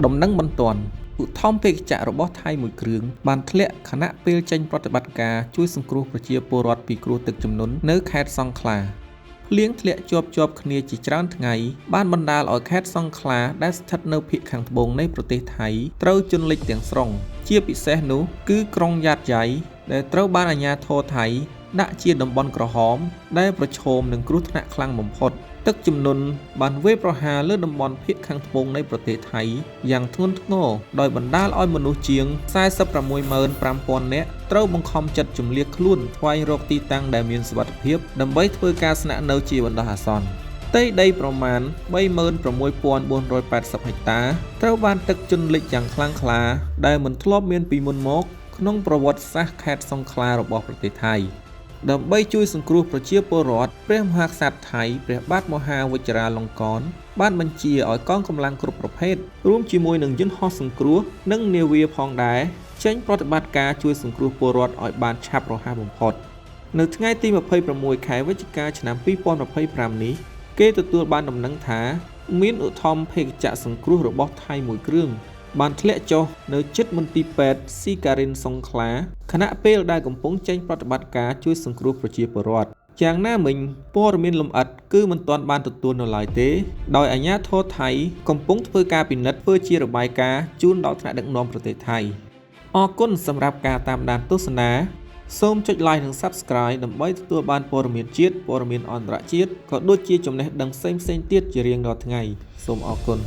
ដំណឹងបន្ទាន់ឧទ្ធម្ភាគចក្ររបស់ថៃមួយគ្រឿងបានធ្លាក់ខណៈពេលចេញប្រតិបត្តិការជួយសង្គ្រោះប្រជាពលរដ្ឋពីគ្រោះទឹកជំនន់នៅខេត្តសង្ខឡាភ្លៀងធ្លាក់ជាប់គ្នាជាច្រើនថ្ងៃបានបណ្ដាលឲ្យខេត្តសង្ខឡាដែលស្ថិតនៅភាគខាងត្បូងនៃប្រទេសថៃត្រូវជន់លិចទាំងស្រុងជាពិសេសនោះគឺក្រុងយ៉ាតយ៉ៃដែលត្រូវបានអាជ្ញាធរថៃដាក់ជាតំបន់ក្រហមដែលប្រឈមនឹងគ្រោះថ្នាក់ខ្លាំងបំផុតទឹកជំនន់បានវាយប្រហារលើតំបន់ភាគខាងត្បូងនៃប្រទេសថៃយ៉ាងធ្ងន់ធ្ងរដោយបណ្ដាលឲ្យមនុស្សជាង 465,000 នាក់ត្រូវបង្ខំចិត្តជម្លៀសខ្លួនស្វែងរកទីតាំងដែលមានសុវត្ថិភាពដើម្បីធ្វើការស្នាក់នៅជាបណ្ដោះអាសន្នផ្ទៃដីប្រមាណ 36,480 ហិកតាត្រូវបានទឹកជន់លិចយ៉ាងខ្លាំងក្លាដែលមិនធ្លាប់មានពីមុនមកក្នុងប្រវត្តិសាស្ត្រខេត្តសង្ខឡារបស់ប្រទេសថៃដើម្បីជួយសង្គ្រោះប្រជាពលរដ្ឋព្រះមហាក្សត្រថៃព្រះបាទមហាវជ្រាលង្កនបានបញ្ជាឲ្យកងកម្លាំងគ្រប់ប្រភេទរួមជាមួយនឹងយន្តហោះសង្គ្រោះនិងនាវាផងដែរចេញប្រតិបត្តិការជួយសង្គ្រោះពលរដ្ឋឲ្យបានឆាប់រហ័សបំផុតនៅថ្ងៃទី 26 ខែវិច្ឆិកាឆ្នាំ 2025 នេះគេទទួលបានដំណឹងថាមានឧទ្ធម្ភាគចក្រសង្គ្រោះរបស់ថៃមួយគ្រឿងបានធ្លាក់ចុះនៅជិតមន្ទីរពេទ្យស៊ីការិនសង្ខឡាខណៈពេលដែលកំពុងចេញប្រតិបត្តិការជួយសង្គ្រោះប្រជាពលរដ្ឋយ៉ាងណាមិញព័ត៌មានលម្អិតគឺមិនទាន់បានទទួលនៅឡើយទេដោយអាជ្ញាធរថៃកំពុងធ្វើការពិនិត្យធ្វើជារបាយការណ៍ជូនដល់ថ្នាក់ដឹកនាំប្រទេសថៃអរគុណសម្រាប់ការតាមដានទស្សនាសូមចុច like និង Subscribe ដើម្បីទទួលបានព័ត៌មានជាតិព័ត៌មានអន្តរជាតិក៏ដូចជាចំណេះដឹងផ្សេងៗទៀតជារៀងរាល់ថ្ងៃសូមអរគុណ